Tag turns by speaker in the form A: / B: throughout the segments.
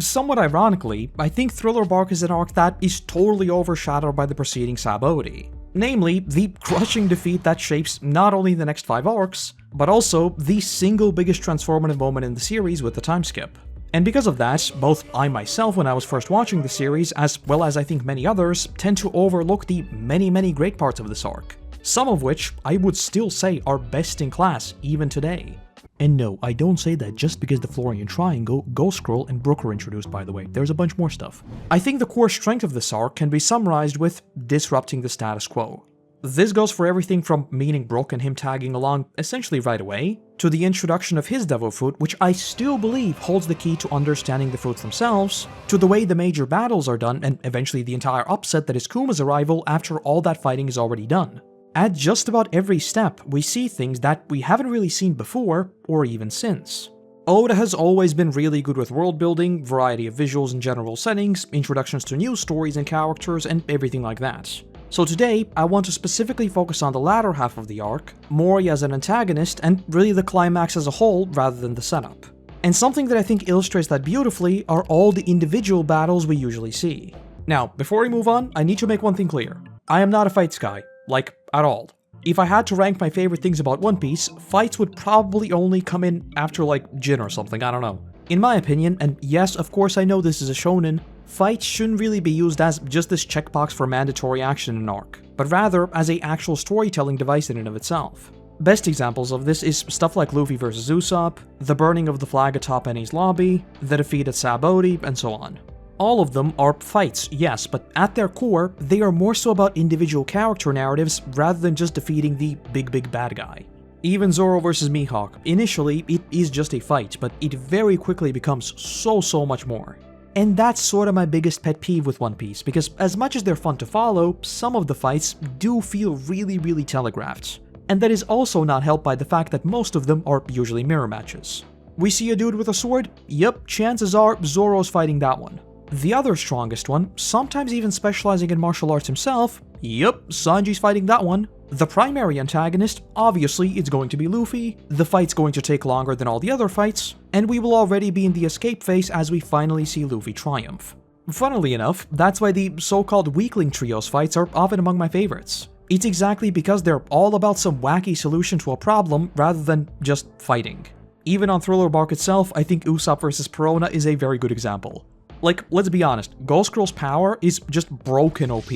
A: Somewhat ironically, I think Thriller Bark is an arc that is totally overshadowed by the preceding Sabaody. Namely, the crushing defeat that shapes not only the next 5 arcs, but also the single biggest transformative moment in the series with the time skip. And because of that, both I myself when I was first watching the series, as well as I think many others, tend to overlook the many great parts of this arc. Some of which I would still say are best in class even today. And no, I don't say that just because the Florian Triangle, Ghost Scroll, and Brook are introduced, by the way. There's a bunch more stuff. I think the core strength of this arc can be summarized with disrupting the status quo. This goes for everything from meeting Brook and him tagging along essentially right away, to the introduction of his Devil Fruit, which I still believe holds the key to understanding the fruits themselves, to the way the major battles are done, and eventually the entire upset that is Kuma's arrival after all that fighting is already done. At just about every step, we see things that we haven't really seen before, or even since. Oda has always been really good with world building, variety of visuals and general settings, introductions to new stories and characters, and everything like that. So today, I want to specifically focus on the latter half of the arc, Moria as an antagonist, and really the climax as a whole rather than the setup. And something that I think illustrates that beautifully are all the individual battles we usually see. Now, before we move on, I need to make one thing clear. I am not a fights guy. Like, at all. If I had to rank my favorite things about One Piece, fights would probably only come in after like Jin or something, I don't know. In my opinion, and yes, of course I know this is a shonen, fights shouldn't really be used as just this checkbox for mandatory action in an arc, but rather as a actual storytelling device in and of itself. Best examples of this is stuff like Luffy vs Usopp, the burning of the flag atop Enies lobby, the defeat at Sabaody, and so on. All of them are fights, yes, but at their core, they are more so about individual character narratives rather than just defeating the big bad guy. Even Zoro vs Mihawk, initially it is just a fight, but it very quickly becomes so much more. And that's sort of my biggest pet peeve with One Piece, because as much as they're fun to follow, some of the fights do feel really telegraphed. And that is also not helped by the fact that most of them are usually mirror matches. We see a dude with a sword? Yep, chances are Zoro's fighting that one. The other strongest one, sometimes even specializing in martial arts himself, yep, Sanji's fighting that one. The primary antagonist, obviously it's going to be Luffy, the fight's going to take longer than all the other fights, and we will already be in the escape phase as we finally see Luffy triumph. Funnily enough, that's why the so-called weakling trios fights are often among my favorites. It's exactly because they're all about some wacky solution to a problem rather than just fighting. Even on Thriller Bark itself, I think Usopp vs Perona is a very good example. Like, let's be honest, Ghost Girl's power is just broken OP.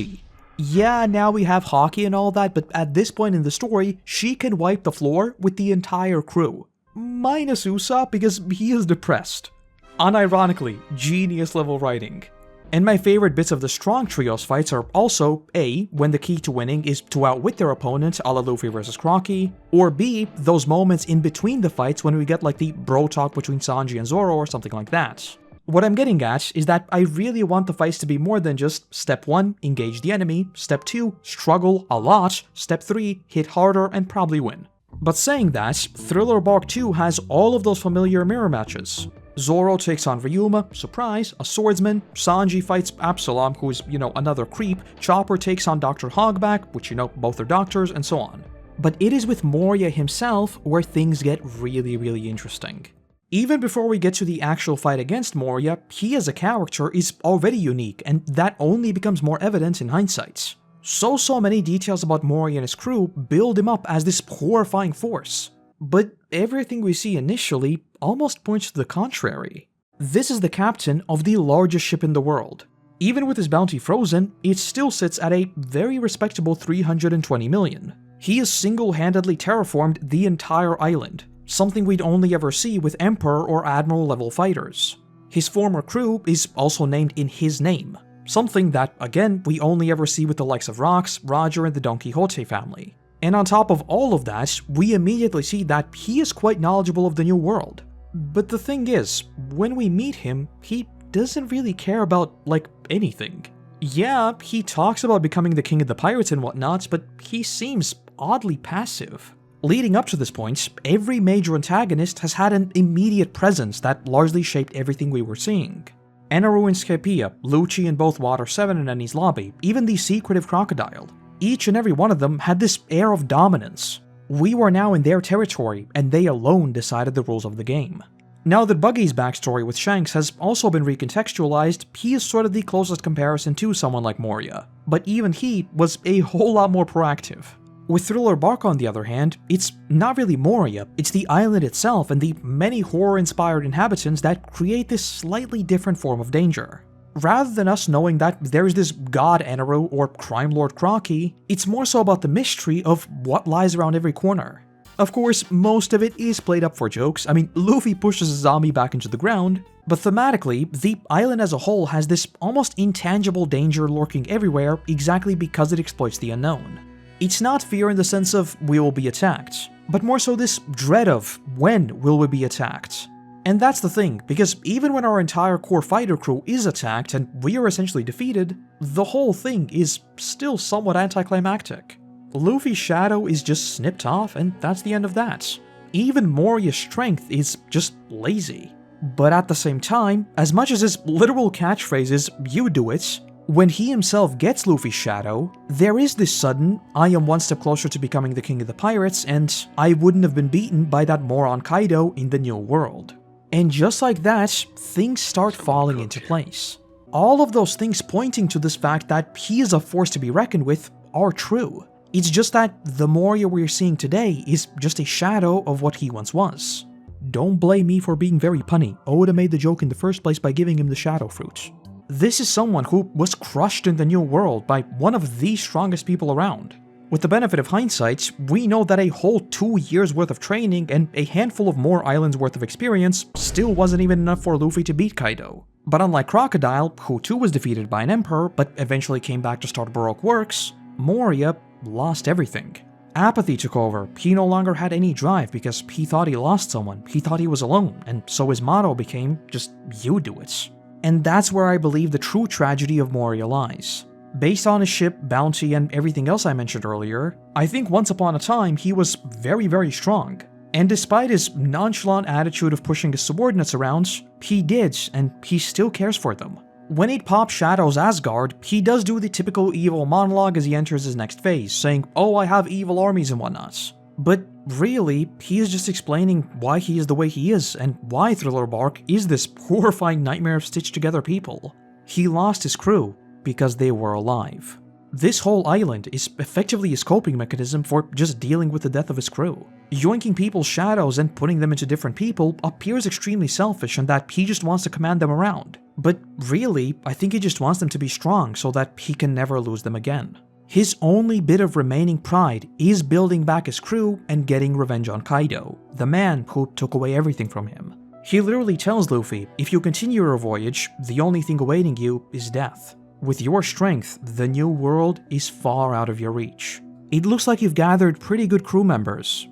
A: Yeah, now we have Haki and all that, but at this point in the story, she can wipe the floor with the entire crew. Minus Usopp because he is depressed. Unironically, genius level writing. And my favorite bits of the strong trios fights are also A, when the key to winning is to outwit their opponent a la Luffy vs Crocky, or B, those moments in between the fights when we get like the bro talk between Sanji and Zoro or something like that. What I'm getting at is that I really want the fights to be more than just step 1, engage the enemy, step 2, struggle a lot, step 3, hit harder and probably win. But saying that, Thriller Bark 2 has all of those familiar mirror matches. Zoro takes on Ryuma, surprise, a swordsman, Sanji fights Absalom, who's, another creep, Chopper takes on Dr. Hogback, which, both are doctors, and so on. But it is with Moria himself where things get really interesting. Even before we get to the actual fight against Moria, he as a character is already unique, and that only becomes more evident in hindsight. So many details about Moria and his crew build him up as this horrifying force. But everything we see initially almost points to the contrary. This is the captain of the largest ship in the world. Even with his bounty frozen, it still sits at a very respectable 320 million. He has single-handedly terraformed the entire island, something we'd only ever see with Emperor or Admiral level fighters. His former crew is also named in his name, something that, again, we only ever see with the likes of Rox, Roger, and the Don Quixote family. And on top of all of that, we immediately see that he is quite knowledgeable of the new world. But the thing is, when we meet him, he doesn't really care about, anything. Yeah, he talks about becoming the king of the pirates and whatnot, but he seems oddly passive. Leading up to this point, every major antagonist has had an immediate presence that largely shaped everything we were seeing. Enaru and Skypiea, Lucci in both Water 7 and Enies Lobby, even the secretive crocodile. Each and every one of them had this air of dominance. We were now in their territory, and they alone decided the rules of the game. Now that Buggy's backstory with Shanks has also been recontextualized, he is sort of the closest comparison to someone like Moria, but even he was a whole lot more proactive. With Thriller Bark on the other hand, it's not really Moria, it's the island itself and the many horror-inspired inhabitants that create this slightly different form of danger. Rather than us knowing that there's this god Eneru or crime lord Crocky, it's more so about the mystery of what lies around every corner. Of course, most of it is played up for jokes. I mean, Luffy pushes a zombie back into the ground, but thematically, the island as a whole has this almost intangible danger lurking everywhere exactly because it exploits the unknown. It's not fear in the sense of we will be attacked, but more so this dread of when will we be attacked. And that's the thing, because even when our entire core fighter crew is attacked and we are essentially defeated, the whole thing is still somewhat anticlimactic. Luffy's shadow is just snipped off and that's the end of that. Even Moria's strength is just lazy. But at the same time, as much as his literal catchphrase is "you do it," when he himself gets Luffy's shadow, there is this sudden, I am one step closer to becoming the king of the pirates and I wouldn't have been beaten by that moron Kaido in the new world. And just like that, things start falling into place. All of those things pointing to this fact that he is a force to be reckoned with are true. It's just that the Moria we're seeing today is just a shadow of what he once was. Don't blame me for being very punny. Oda made the joke in the first place by giving him the shadow fruit. This is someone who was crushed in the new world by one of the strongest people around. With the benefit of hindsight, we know that a whole 2 years worth of training and a handful of more islands worth of experience still wasn't even enough for Luffy to beat Kaido. But unlike Crocodile, who too was defeated by an emperor but eventually came back to start Baroque works, Moria lost everything. Apathy took over. He no longer had any drive because he thought he lost someone. He thought he was alone, and so his motto became just "you do it." And that's where I believe the true tragedy of Moria lies. Based on his ship, bounty, and everything else I mentioned earlier, I think once upon a time he was very, very strong. And despite his nonchalant attitude of pushing his subordinates around, he did, and he still cares for them. When he'd pop Shadow's Asgard, he does do the typical evil monologue as he enters his next phase, saying, "Oh, I have evil armies and whatnot." But really, he is just explaining why he is the way he is, and why Thriller Bark is this horrifying nightmare of stitched together people. He lost his crew because they were alive. This whole island is effectively his coping mechanism for just dealing with the death of his crew. Yoinking people's shadows and putting them into different people appears extremely selfish and that he just wants to command them around. But really, I think he just wants them to be strong so that he can never lose them again. His only bit of remaining pride is building back his crew and getting revenge on Kaido, the man who took away everything from him. He literally tells Luffy, if you continue your voyage, the only thing awaiting you is death. With your strength, the new world is far out of your reach. It looks like you've gathered pretty good crew members,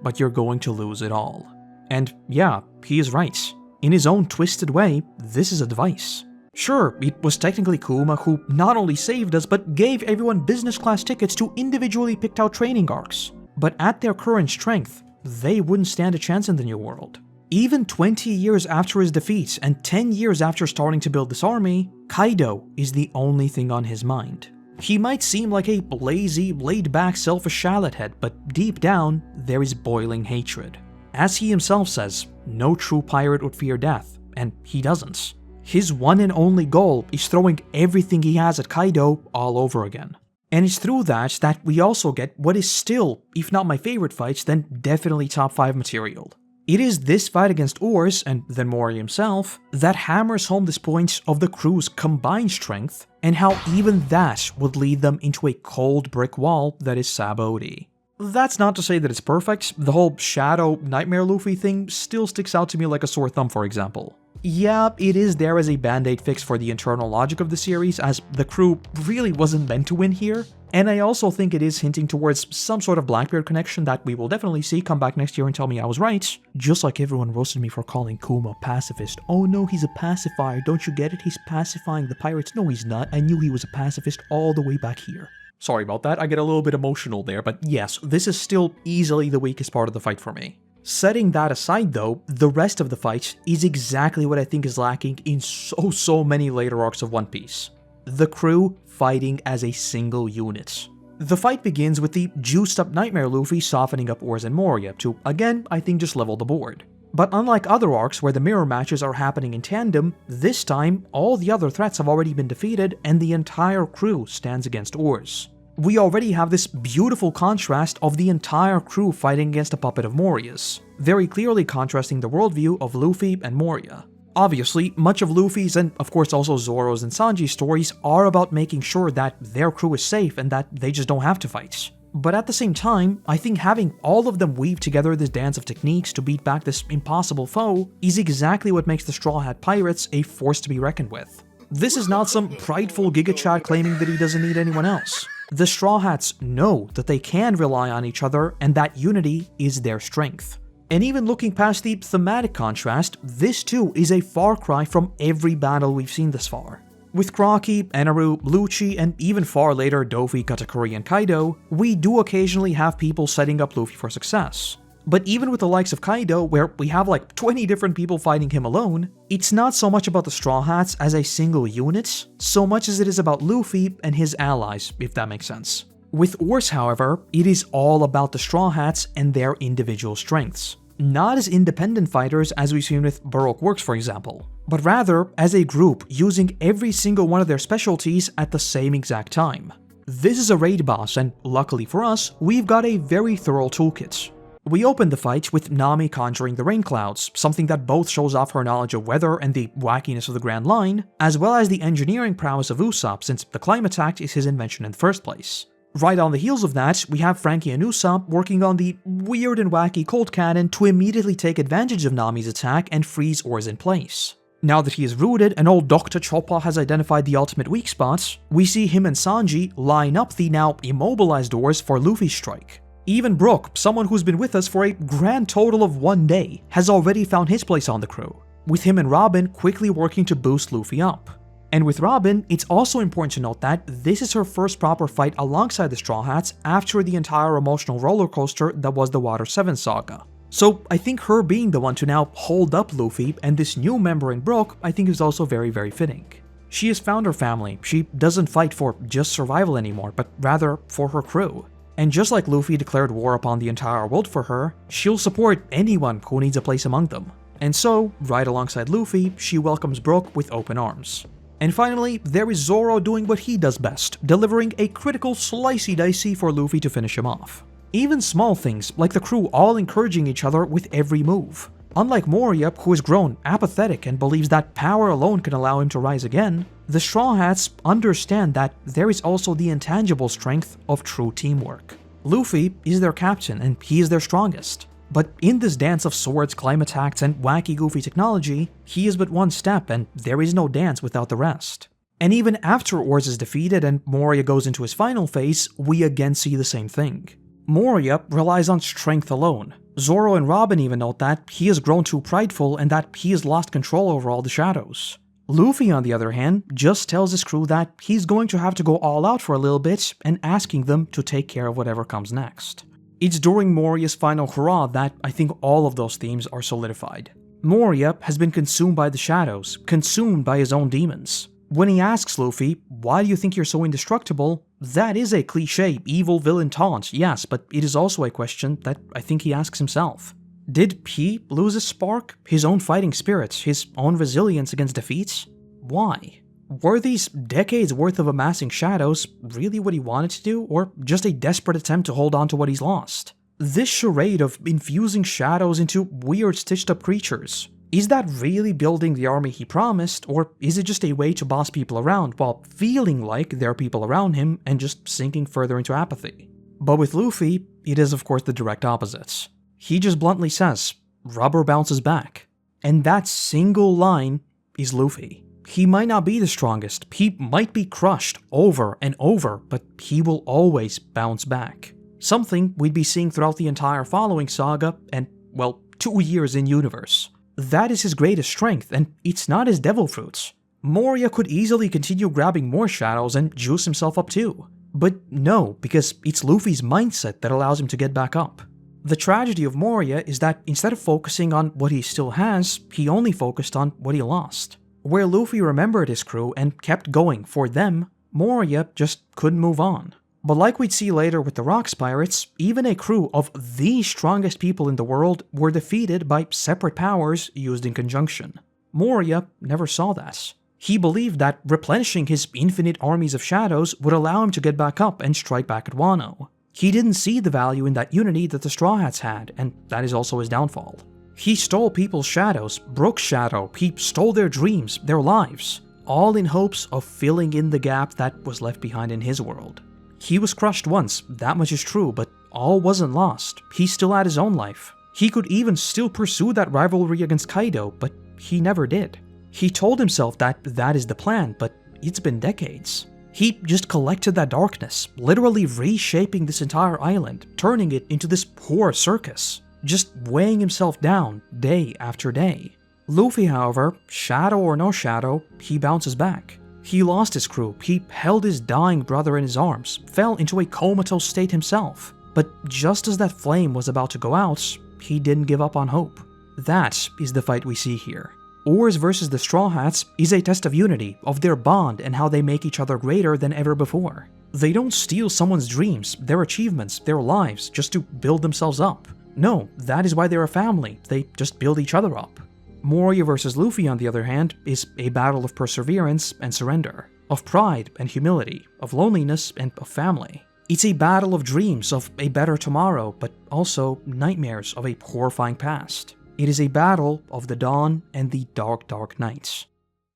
A: but you're going to lose it all. And yeah, he is right. In his own twisted way, this is advice. Sure, it was technically Kuma who not only saved us, but gave everyone business class tickets to individually picked out training arcs. But at their current strength, they wouldn't stand a chance in the new world. Even 20 years after his defeat and 10 years after starting to build this army, Kaido is the only thing on his mind. He might seem like a lazy, laid-back, selfish shallot head, but deep down, there is boiling hatred. As he himself says, no true pirate would fear death, and he doesn't. His one and only goal is throwing everything he has at Kaido all over again. And it's through that we also get what is still, if not my favorite fights, then definitely top 5 material. It is this fight against Oars, and then Moria himself, that hammers home this point of the crew's combined strength, and how even that would lead them into a cold brick wall that is Sabaody. That's not to say that it's perfect. The whole Shadow Nightmare Luffy thing still sticks out to me like a sore thumb, for example. Yeah, it is there as a band-aid fix for the internal logic of the series, as the crew really wasn't meant to win here, and I also think it is hinting towards some sort of Blackbeard connection that we will definitely see come back next year and tell me I was right, just like everyone roasted me for calling Kuma pacifist. Oh no, he's a pacifier, don't you get it? He's pacifying the pirates. No, he's not. I knew he was a pacifist all the way back here. Sorry about that, I get a little bit emotional there, but yes, this is still easily the weakest part of the fight for me. Setting that aside though, the rest of the fight is exactly what I think is lacking in so many later arcs of One Piece. The crew fighting as a single unit. The fight begins with the juiced up Nightmare Luffy softening up Oars and Moria to, again, I think just level the board. But unlike other arcs where the mirror matches are happening in tandem, this time all the other threats have already been defeated and the entire crew stands against Oars. We already have this beautiful contrast of the entire crew fighting against a puppet of Moria's, very clearly contrasting the worldview of Luffy and Moria. Obviously, much of Luffy's and of course also Zoro's and Sanji's stories are about making sure that their crew is safe and that they just don't have to fight. But at the same time, I think having all of them weave together this dance of techniques to beat back this impossible foe is exactly what makes the Straw Hat Pirates a force to be reckoned with. This is not some prideful Giga Chad claiming that he doesn't need anyone else. The Straw Hats know that they can rely on each other and that unity is their strength. And even looking past the thematic contrast, this too is a far cry from every battle we've seen thus far. With Crocky, Enaru, Lucci, and even far later Dofi, Katakuri, and Kaido, we do occasionally have people setting up Luffy for success. But even with the likes of Kaido, where we have like 20 different people fighting him alone, it's not so much about the Straw Hats as a single unit, so much as it is about Luffy and his allies, if that makes sense. With Oars, however, it is all about the Straw Hats and their individual strengths. Not as independent fighters as we've seen with Baroque Works, for example, but rather as a group using every single one of their specialties at the same exact time. This is a raid boss, and luckily for us, we've got a very thorough toolkit. We open the fight with Nami conjuring the rain clouds, something that both shows off her knowledge of weather and the wackiness of the Grand Line, as well as the engineering prowess of Usopp since the Climate Act is his invention in the first place. Right on the heels of that, we have Frankie and Usopp working on the weird and wacky Cold Cannon to immediately take advantage of Nami's attack and freeze Oars in place. Now that he is rooted and old Dr. Choppa has identified the ultimate weak spots, we see him and Sanji line up the now immobilized Oars for Luffy's strike. Even Brook, someone who's been with us for a grand total of 1 day, has already found his place on the crew, with him and Robin quickly working to boost Luffy up. And with Robin, it's also important to note that this is her first proper fight alongside the Straw Hats after the entire emotional roller coaster that was the Water 7 saga. So I think her being the one to now hold up Luffy and this new member in Brook I think is also very, very fitting. She has found her family. She doesn't fight for just survival anymore, but rather for her crew. And just like Luffy declared war upon the entire world for her, she'll support anyone who needs a place among them. And so, right alongside Luffy, she welcomes Brook with open arms. And finally, there is Zoro doing what he does best, delivering a critical slicey-dicey for Luffy to finish him off. Even small things, like the crew all encouraging each other with every move. Unlike Moria, who has grown apathetic and believes that power alone can allow him to rise again, the Straw Hats understand that there is also the intangible strength of true teamwork. Luffy is their captain and he is their strongest. But in this dance of swords, climate acts, and wacky goofy technology, he is but one step and there is no dance without the rest. And even after Oars is defeated and Moria goes into his final phase, we again see the same thing. Moria relies on strength alone. Zoro and Robin even note that he has grown too prideful and that he has lost control over all the shadows. Luffy, on the other hand, just tells his crew that he's going to have to go all out for a little bit and asking them to take care of whatever comes next. It's during Moria's final hurrah that I think all of those themes are solidified. Moria has been consumed by the shadows, consumed by his own demons. When he asks Luffy, "Why do you think you're so indestructible?" that is a cliche evil villain taunt, yes, but it is also a question that I think he asks himself. Did he lose his spark, his own fighting spirit, his own resilience against defeats? Why? Were these decades worth of amassing shadows really what he wanted to do, or just a desperate attempt to hold on to what he's lost? This charade of infusing shadows into weird stitched up creatures, is that really building the army he promised, or is it just a way to boss people around while feeling like there are people around him and just sinking further into apathy? But with Luffy, it is of course the direct opposite. He just bluntly says, "Rubber bounces back." And that single line is Luffy. He might not be the strongest, he might be crushed over and over, but he will always bounce back. Something we'd be seeing throughout the entire following saga and, well, 2 years in universe. That is his greatest strength, and it's not his devil fruits. Moria could easily continue grabbing more shadows and juice himself up too. But no, because it's Luffy's mindset that allows him to get back up. The tragedy of Moria is that instead of focusing on what he still has, he only focused on what he lost. Where Luffy remembered his crew and kept going for them, Moria just couldn't move on. But like we'd see later with the Rocks Pirates, even a crew of the strongest people in the world were defeated by separate powers used in conjunction. Moria never saw that. He believed that replenishing his infinite armies of shadows would allow him to get back up and strike back at Wano. He didn't see the value in that unity that the Straw Hats had, and that is also his downfall. He stole people's shadows, Brook's shadow, he stole their dreams, their lives, all in hopes of filling in the gap that was left behind in his world. He was crushed once, that much is true, but all wasn't lost. He still had his own life. He could even still pursue that rivalry against Kaido, but he never did. He told himself that that is the plan, but it's been decades. He just collected that darkness, literally reshaping this entire island, turning it into this poor circus, just weighing himself down day after day. Luffy, however, shadow or no shadow, he bounces back. He lost his crew, he held his dying brother in his arms, fell into a comatose state himself. But just as that flame was about to go out, he didn't give up on hope. That is the fight we see here. Oars versus the Straw Hats is a test of unity, of their bond and how they make each other greater than ever before. They don't steal someone's dreams, their achievements, their lives, just to build themselves up. No, that is why they're a family, they just build each other up. Moria versus Luffy, on the other hand, is a battle of perseverance and surrender, of pride and humility, of loneliness and of family. It's a battle of dreams of a better tomorrow, but also nightmares of a horrifying past. It is a battle of the dawn and the dark, dark nights.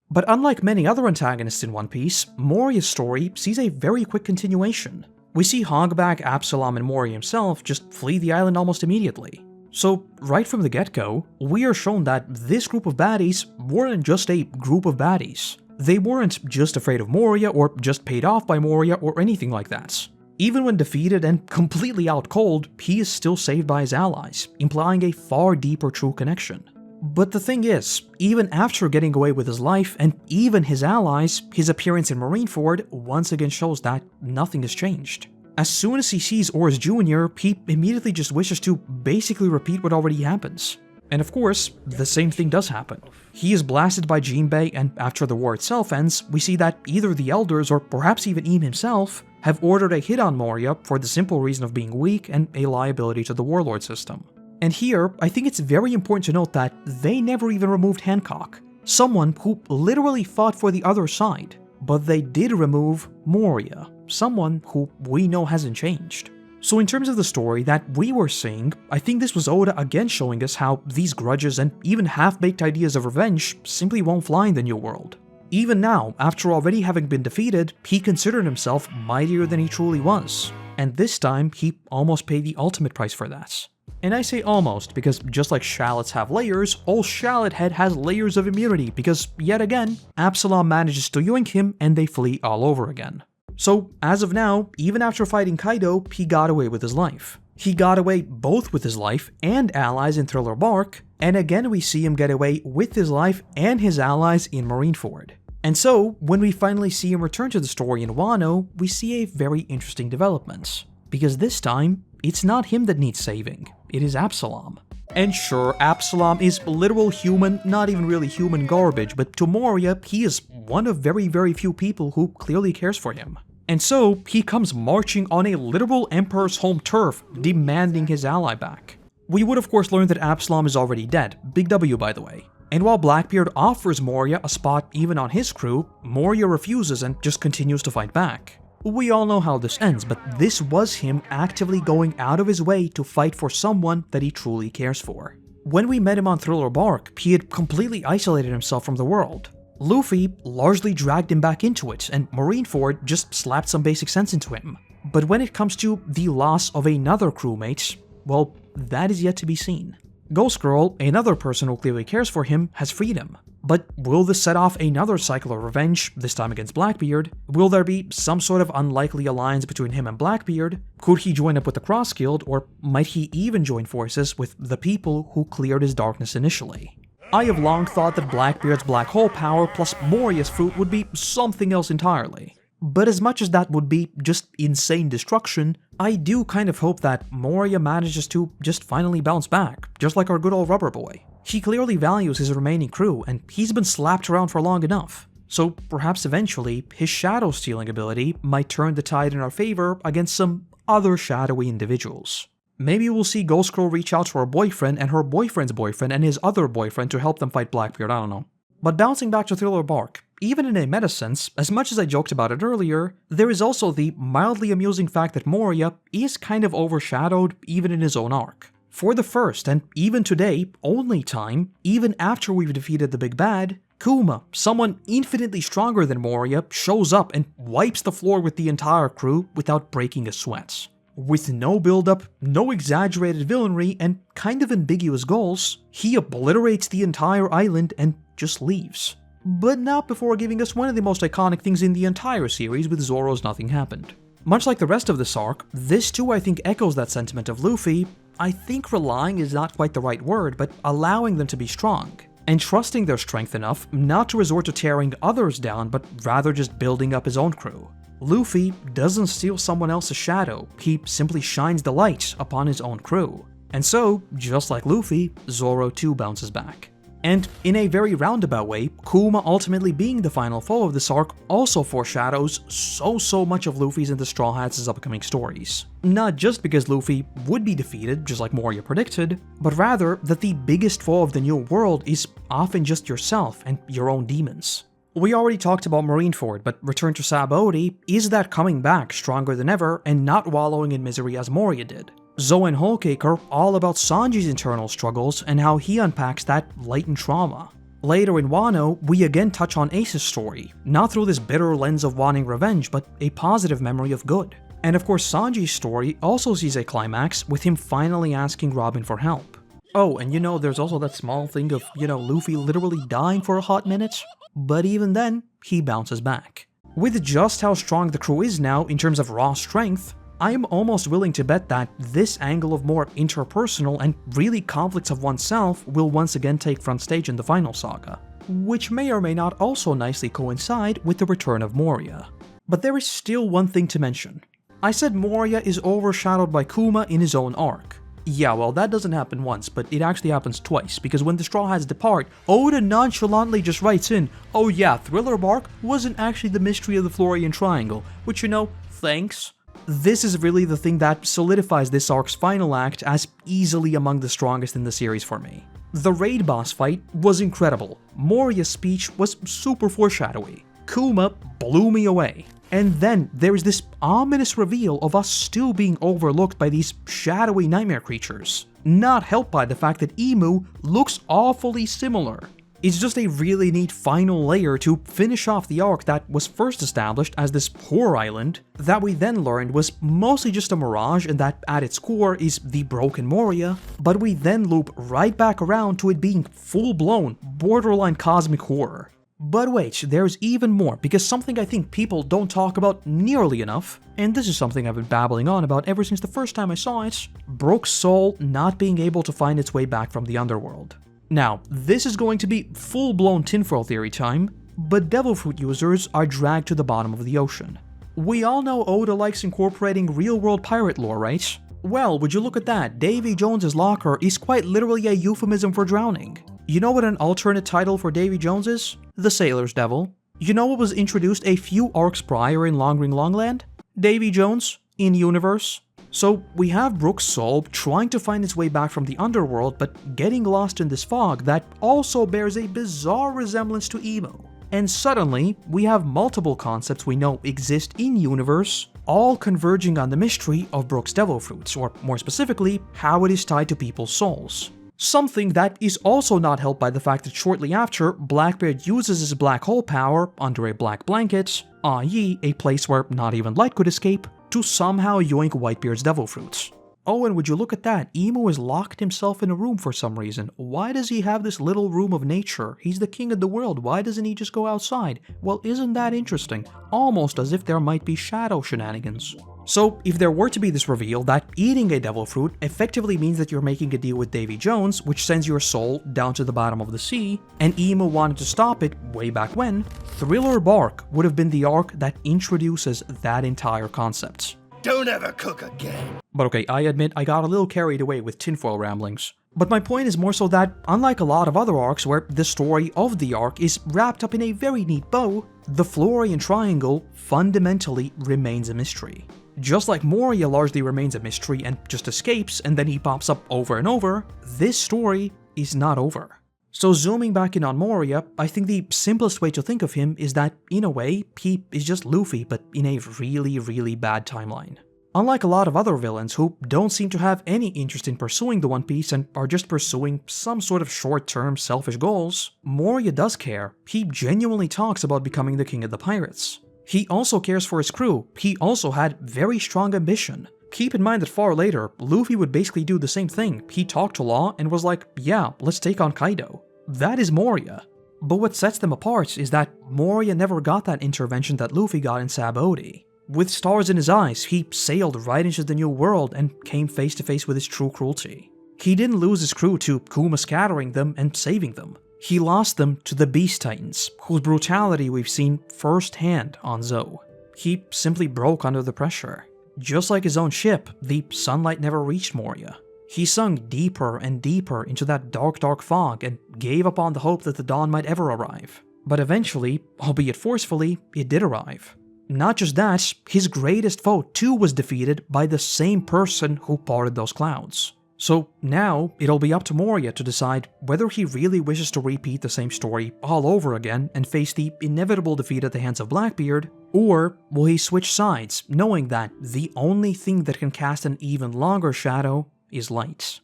A: But unlike many other antagonists in One Piece, Moria's story sees a very quick continuation. We see Hogback, Absalom, and Moria himself just flee the island almost immediately. So, right from the get-go, we are shown that this group of baddies weren't just a group of baddies. They weren't just afraid of Moria or just paid off by Moria or anything like that. Even when defeated and completely out cold, he is still saved by his allies, implying a far deeper true connection. But the thing is, even after getting away with his life and even his allies, his appearance in Marineford once again shows that nothing has changed. As soon as he sees Oars Jr., he immediately just wishes to basically repeat what already happens. And of course, the same thing does happen. He is blasted by Jinbei, and after the war itself ends, we see that either the elders or perhaps even Im himself have ordered a hit on Moria for the simple reason of being weak and a liability to the warlord system. And here, I think it's very important to note that they never even removed Hancock, someone who literally fought for the other side. But they did remove Moria, someone who we know hasn't changed. So in terms of the story that we were seeing, I think this was Oda again showing us how these grudges and even half-baked ideas of revenge simply won't fly in the New World. Even now, after already having been defeated, he considered himself mightier than he truly was. And this time, he almost paid the ultimate price for that. And I say almost, because just like shallots have layers, old Shallot Head has layers of immunity because, yet again, Absalom manages to yoink him and they flee all over again. So, as of now, even after fighting Kaido, he got away with his life. He got away both with his life and allies in Thriller Bark, and again we see him get away with his life and his allies in Marineford. And so, when we finally see him return to the story in Wano, we see a very interesting development. Because this time, it's not him that needs saving, it is Absalom. And sure, Absalom is literal human, not even really human garbage, but to Moria, he is one of very, very few people who clearly cares for him. And so, he comes marching on a literal Emperor's home turf, demanding his ally back. We would of course learn that Absalom is already dead, big W by the way. And while Blackbeard offers Moria a spot even on his crew, Moria refuses and just continues to fight back. We all know how this ends, but this was him actively going out of his way to fight for someone that he truly cares for. When we met him on Thriller Bark, he had completely isolated himself from the world. Luffy largely dragged him back into it, and Marineford just slapped some basic sense into him. But when it comes to the loss of another crewmate, well, that is yet to be seen. Ghost Girl, another person who clearly cares for him, has freed him. But will this set off another cycle of revenge, this time against Blackbeard? Will there be some sort of unlikely alliance between him and Blackbeard? Could he join up with the Cross Guild, or might he even join forces with the people who cleared his darkness initially? I have long thought that Blackbeard's black hole power plus Moria's fruit would be something else entirely. But as much as that would be just insane destruction, I do kind of hope that Moria manages to just finally bounce back, just like our good old rubber boy. He clearly values his remaining crew, and he's been slapped around for long enough. So perhaps eventually, his shadow stealing ability might turn the tide in our favor against some other shadowy individuals. Maybe we'll see Ghost Girl reach out to her boyfriend and her boyfriend's boyfriend and his other boyfriend to help them fight Blackbeard, I don't know. But bouncing back to Thriller Bark, even in a meta sense, as much as I joked about it earlier, there is also the mildly amusing fact that Moria is kind of overshadowed even in his own arc. For the first, and even today, only time, even after we've defeated the big bad, Kuma, someone infinitely stronger than Moria, shows up and wipes the floor with the entire crew without breaking a sweat. With no build-up, no exaggerated villainry, and kind of ambiguous goals, he obliterates the entire island and just leaves. But not before giving us one of the most iconic things in the entire series with Zoro's Nothing Happened. Much like the rest of this arc, this too I think echoes that sentiment of Luffy. I think relying is not quite the right word, but allowing them to be strong, and trusting their strength enough not to resort to tearing others down, but rather just building up his own crew. Luffy doesn't steal someone else's shadow, he simply shines the light upon his own crew. And so, just like Luffy, Zoro too bounces back. And in a very roundabout way, Kuma ultimately being the final foe of this arc also foreshadows so much of Luffy's and the Straw Hats' upcoming stories. Not just because Luffy would be defeated, just like Moria predicted, but rather that the biggest foe of the new world is often just yourself and your own demons. We already talked about Marineford, but Return to Sabaody is that coming back stronger than ever and not wallowing in misery as Moria did. Zoe and Whole Cake are all about Sanji's internal struggles and how he unpacks that latent trauma. Later in Wano, we again touch on Ace's story, not through this bitter lens of wanting revenge, but a positive memory of good. And of course Sanji's story also sees a climax with him finally asking Robin for help. Oh, and there's also that small thing of, Luffy literally dying for a hot minute. But even then, he bounces back. With just how strong the crew is now in terms of raw strength, I am almost willing to bet that this angle of more interpersonal and really conflicts of oneself will once again take front stage in the final saga, which may or may not also nicely coincide with the return of Moria. But there is still one thing to mention. I said Moria is overshadowed by Kuma in his own arc. Yeah, well, that doesn't happen once, but it actually happens twice, because when the Straw Hats depart, Oda nonchalantly just writes in, oh yeah, Thriller Bark wasn't actually the mystery of the Florian Triangle, which thanks. This is really the thing that solidifies this arc's final act as easily among the strongest in the series for me. The raid boss fight was incredible, Moria's speech was super foreshadowy, Kuma blew me away. And then there's this ominous reveal of us still being overlooked by these shadowy nightmare creatures, not helped by the fact that Emu looks awfully similar. It's just a really neat final layer to finish off the arc that was first established as this poor island that we then learned was mostly just a mirage and that at its core is the broken Moria, but we then loop right back around to it being full-blown, borderline cosmic horror. But wait, there's even more, because something I think people don't talk about nearly enough, and this is something I've been babbling on about ever since the first time I saw it, Brook's soul not being able to find its way back from the underworld. Now, this is going to be full-blown tinfoil theory time, but Devil Fruit users are dragged to the bottom of the ocean. We all know Oda likes incorporating real-world pirate lore, right? Well, would you look at that, Davy Jones's locker is quite literally a euphemism for drowning. You know what an alternate title for Davy Jones is? The Sailor's Devil. You know what was introduced a few arcs prior in Long Ring Longland? Davy Jones, in universe. So we have Brook's soul trying to find its way back from the underworld, but getting lost in this fog that also bears a bizarre resemblance to Emu. And suddenly, we have multiple concepts we know exist in universe, all converging on the mystery of Brook's Devil Fruits, or more specifically, how it is tied to people's souls. Something that is also not helped by the fact that shortly after, Blackbeard uses his black hole power under a black blanket, i.e. a place where not even light could escape, to somehow yoink Whitebeard's devil fruits. Oh, and would you look at that, Emu has locked himself in a room for some reason. Why does he have this little room of nature? He's the king of the world, why doesn't he just go outside? Well, isn't that interesting? Almost as if there might be shadow shenanigans. So, if there were to be this reveal that eating a devil fruit effectively means that you're making a deal with Davy Jones, which sends your soul down to the bottom of the sea, and Emu wanted to stop it way back when, Thriller Bark would have been the arc that introduces that entire concept.
B: Don't ever cook again.
A: But okay, I admit I got a little carried away with tinfoil ramblings. But my point is more so that, unlike a lot of other arcs where the story of the arc is wrapped up in a very neat bow, the Florian Triangle fundamentally remains a mystery. Just like Moria largely remains a mystery and just escapes and then he pops up over and over, this story is not over. So zooming back in on Moria, I think the simplest way to think of him is that, in a way, he is just Luffy but in a really bad timeline. Unlike a lot of other villains who don't seem to have any interest in pursuing the One Piece and are just pursuing some sort of short-term selfish goals, Moria does care. He genuinely talks about becoming the king of the pirates. He also cares for his crew. He also had very strong ambition. Keep in mind that far later, Luffy would basically do the same thing. He talked to Law and was like, yeah, let's take on Kaido. That is Moria. But what sets them apart is that Moria never got that intervention that Luffy got in Sabaody. With stars in his eyes, he sailed right into the new world and came face to face with his true cruelty. He didn't lose his crew to Kuma scattering them and saving them. He lost them to the Beast Titans, whose brutality we've seen firsthand on Zou. He simply broke under the pressure. Just like his own ship, the sunlight never reached Moria. He sunk deeper and deeper into that dark fog and gave up on the hope that the dawn might ever arrive. But eventually, albeit forcefully, it did arrive. Not just that, his greatest foe too was defeated by the same person who parted those clouds. So now, it'll be up to Moria to decide whether he really wishes to repeat the same story all over again and face the inevitable defeat at the hands of Blackbeard, or will he switch sides, knowing that the only thing that can cast an even longer shadow is light.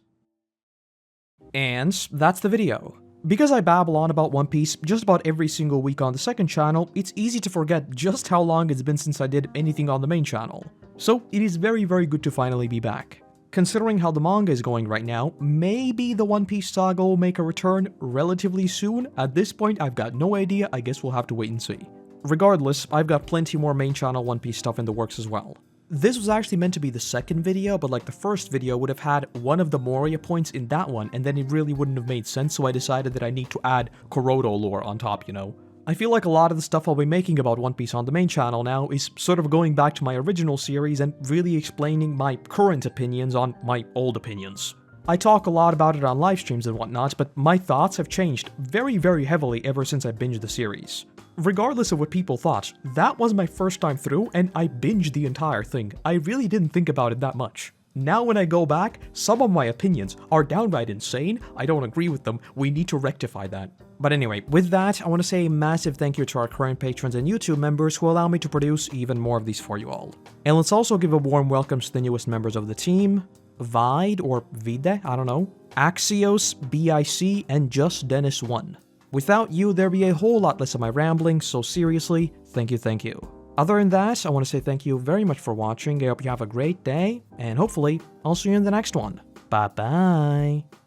A: And that's the video. Because I babble on about One Piece just about every single week on the second channel, it's easy to forget just how long it's been since I did anything on the main channel. So it is very good to finally be back. Considering how the manga is going right now, maybe the One Piece saga will make a return relatively soon. At this point, I've got no idea, I guess we'll have to wait and see. Regardless, I've got plenty more main channel One Piece stuff in the works as well. This was actually meant to be the second video, but like the first video would have had one of the Moria points in that one, and then it really wouldn't have made sense, so I decided that I need to add Koroto lore on top, you know. I feel like a lot of the stuff I'll be making about One Piece on the main channel now is sort of going back to my original series and really explaining my current opinions on my old opinions. I talk a lot about it on live streams and whatnot, but my thoughts have changed very heavily ever since I binged the series. Regardless of what people thought, that was my first time through and I binged the entire thing. I really didn't think about it that much. Now when I go back, some of my opinions are downright insane, I don't agree with them, we need to rectify that. But anyway, with that, I want to say a massive thank you to our current patrons and YouTube members who allow me to produce even more of these for you all. And let's also give a warm welcome to the newest members of the team, Vide, or Vide, I don't know, Axios, BIC, and Just Dennis 1. Without you, there'd be a whole lot less of my rambling, so seriously, thank you. Other than that, I want to say thank you very much for watching, I hope you have a great day, and hopefully, I'll see you in the next one. Bye-bye!